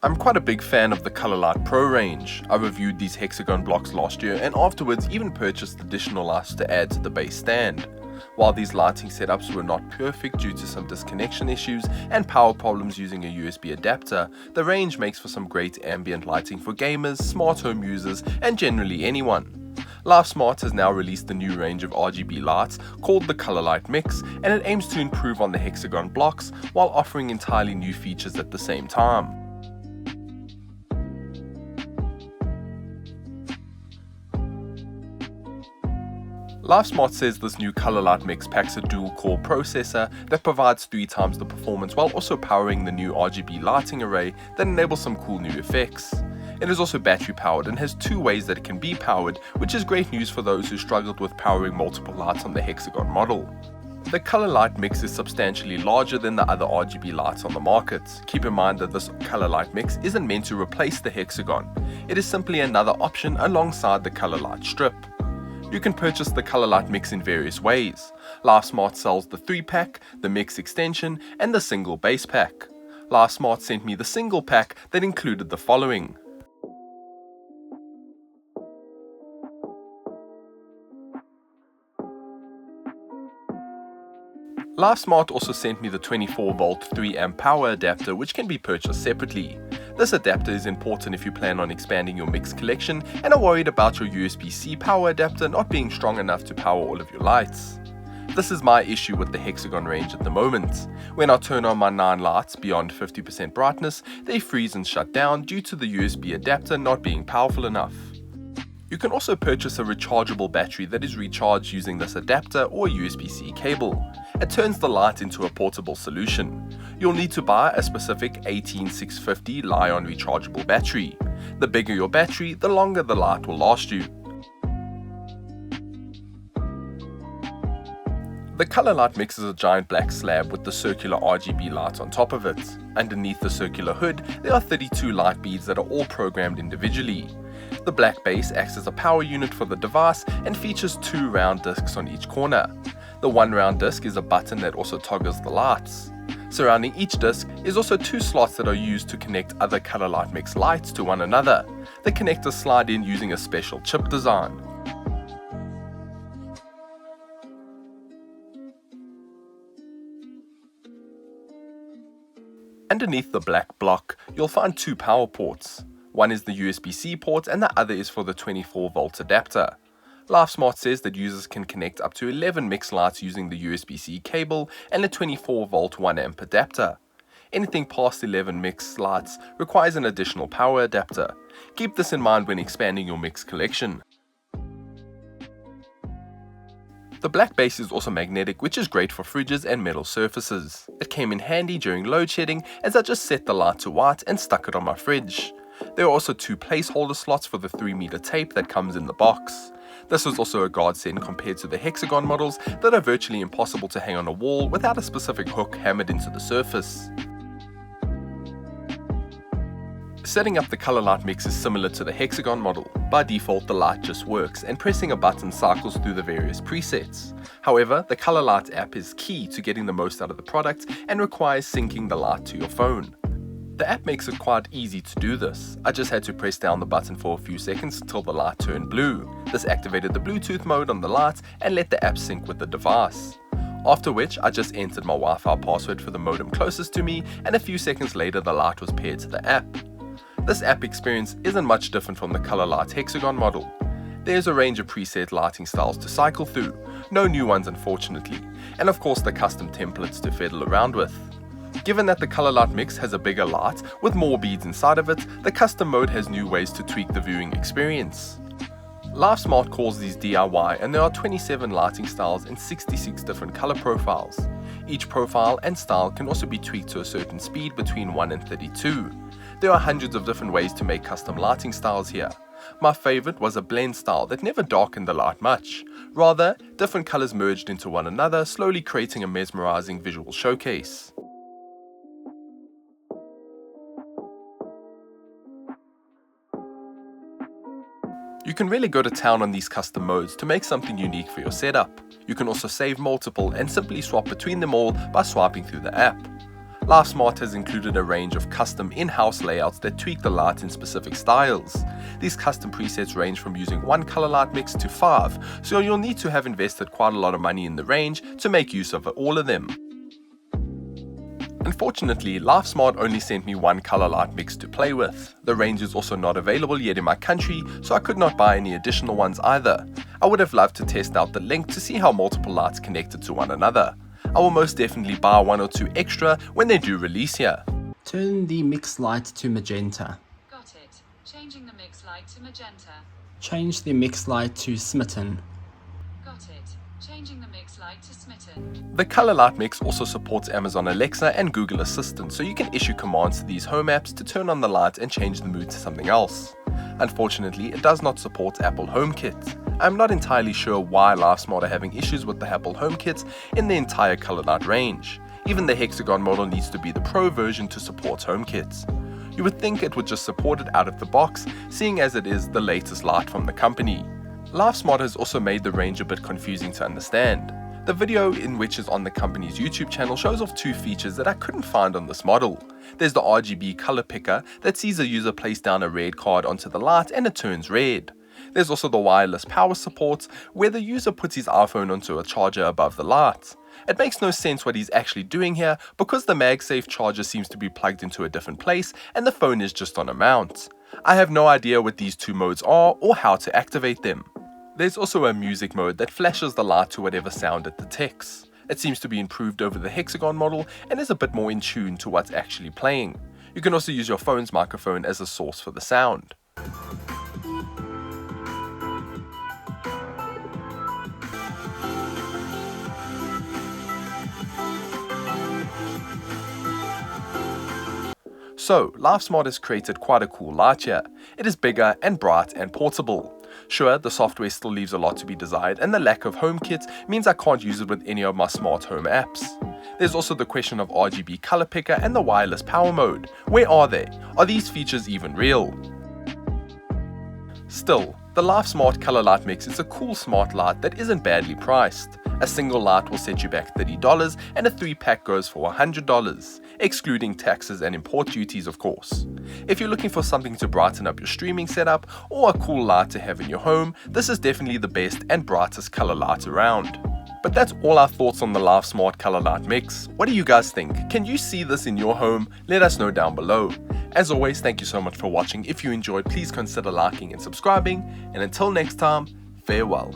I'm quite a big fan of the Cololight Pro range. I reviewed these hexagon blocks last year and afterwards even purchased additional lights to add to the base stand. While these lighting setups were not perfect due to some disconnection issues and power problems using a USB adapter, the range makes for some great ambient lighting for gamers, smart home users, and generally anyone. Lifesmart has now released a new range of RGB lights called the Cololight Mix, and it aims to improve on the hexagon blocks while offering entirely new features at the same time. Lifesmart says this new Cololight Mix packs a dual-core processor that provides 3 times the performance while also powering the new RGB lighting array that enables some cool new effects. It is also battery powered and has 2 ways that it can be powered, which is great news for those who struggled with powering multiple lights on the hexagon model. The Cololight Mix is substantially larger than the other RGB lights on the market. Keep in mind that this Cololight Mix isn't meant to replace the hexagon. It is simply another option alongside the Cololight strip. You can purchase the Cololight Mix in various ways. Lifesmart sells the 3-pack, the Mix extension, and the single base pack. Lifesmart sent me the single pack that included the following. Lifesmart also sent me the 24-volt 3-amp power adapter, which can be purchased separately. This adapter is important if you plan on expanding your mix collection and are worried about your USB-C power adapter not being strong enough to power all of your lights. This is my issue with the hexagon range at the moment. When I turn on my 9 lights beyond 50% brightness, they freeze and shut down due to the USB adapter not being powerful enough. You can also purchase a rechargeable battery that is recharged using this adapter or USB-C cable. It turns the light into a portable solution. You'll need to buy a specific 18650 Li-ion rechargeable battery. The bigger your battery, the longer the light will last you. The Cololight Mix is a giant black slab with the circular RGB lights on top of it. Underneath the circular hood, there are 32 light beads that are all programmed individually. The black base acts as a power unit for the device and features 2 round discs on each corner. The 1 round disc is a button that also toggles the lights. Surrounding each disc is also 2 slots that are used to connect other Cololight Mix lights to one another. The connectors slide in using a special chip design. Underneath the black block, you'll find 2 power ports. One is the USB-C port and the other is for the 24-volt adapter. Lifesmart says that users can connect up to 11 mix lights using the USB-C cable and a 24-volt 1-amp adapter. Anything past 11 mix lights requires an additional power adapter. Keep this in mind when expanding your mix collection. The black base is also magnetic, which is great for fridges and metal surfaces. It came in handy during load shedding as I just set the light to white and stuck it on my fridge. There are also 2 placeholder slots for the 3-meter tape that comes in the box. This was also a godsend compared to the hexagon models that are virtually impossible to hang on a wall without a specific hook hammered into the surface. Setting up the Cololight Mix is similar to the hexagon model. By default, the light just works and pressing a button cycles through the various presets. However, the Cololight app is key to getting the most out of the product and requires syncing the light to your phone. The app makes it quite easy to do this. I just had to press down the button for a few seconds until the light turned blue. This activated the Bluetooth mode on the light and let the app sync with the device. After which, I just entered my Wi-Fi password for the modem closest to me, and a few seconds later the light was paired to the app. This app experience isn't much different from the Cololight hexagon model. There's a range of preset lighting styles to cycle through, no new ones unfortunately, and of course the custom templates to fiddle around with. Given that the Cololight Mix has a bigger light with more beads inside of it, the custom mode has new ways to tweak the viewing experience. Lifesmart calls these DIY, and there are 27 lighting styles and 66 different color profiles. Each profile and style can also be tweaked to a certain speed between 1 and 32. There are hundreds of different ways to make custom lighting styles here. My favorite was a blend style that never darkened the light much. Rather, different colors merged into one another, slowly creating a mesmerizing visual showcase. You can really go to town on these custom modes to make something unique for your setup. You can also save multiple and simply swap between them all by swiping through the app. Lifesmart has included a range of custom in-house layouts that tweak the light in specific styles. These custom presets range from using one color light mix to 5, so you'll need to have invested quite a lot of money in the range to make use of all of them. Unfortunately, Lifesmart only sent me one color light mix to play with. The range is also not available yet in my country, so I could not buy any additional ones either. I would have loved to test out the link to see how multiple lights connected to one another. I will most definitely buy 1 or 2 extra when they do release here. Turn the mix light to magenta. Got it. Changing the mix light to magenta. Change the mix light to smitten. Got it. Changing the mix light to smitten. The Color Light Mix also supports Amazon Alexa and Google Assistant, so you can issue commands to these home apps to turn on the light and change the mood to something else. Unfortunately, it does not support Apple HomeKit. I'm not entirely sure why Lifesmart are having issues with the Apple HomeKit in the entire Color Light range. Even the Hexagon model needs to be the Pro version to support HomeKit. You would think it would just support it out of the box, seeing as it is the latest light from the company. Lifesmart has also made the range a bit confusing to understand. The video, in which is on the company's YouTube channel, shows off 2 features that I couldn't find on this model. There's the RGB color picker that sees a user place down a red card onto the light and it turns red. There's also the wireless power support, where the user puts his iPhone onto a charger above the light. It makes no sense what he's actually doing here because the MagSafe charger seems to be plugged into a different place and the phone is just on a mount. I have no idea what these 2 modes are or how to activate them. There's also a music mode that flashes the light to whatever sound it detects. It seems to be improved over the Hexagon model and is a bit more in tune to what's actually playing. You can also use your phone's microphone as a source for the sound. So, Lifesmart has created quite a cool light here. It is bigger and bright and portable. Sure, the software still leaves a lot to be desired, and the lack of HomeKit means I can't use it with any of my smart home apps. There's also the question of RGB color picker and the wireless power mode. Where are they? Are these features even real? Still, the Lifesmart Color Light Mix is a cool smart light that isn't badly priced. A single light will set you back $30 and a 3-pack goes for $100, excluding taxes and import duties of course. If you're looking for something to brighten up your streaming setup or a cool light to have in your home, this is definitely the best and brightest color light around. But that's all our thoughts on the Lifesmart Color Light Mix. What do you guys think? Can you see this in your home? Let us know down below. As always, thank you so much for watching. If you enjoyed, please consider liking and subscribing. And until next time, farewell.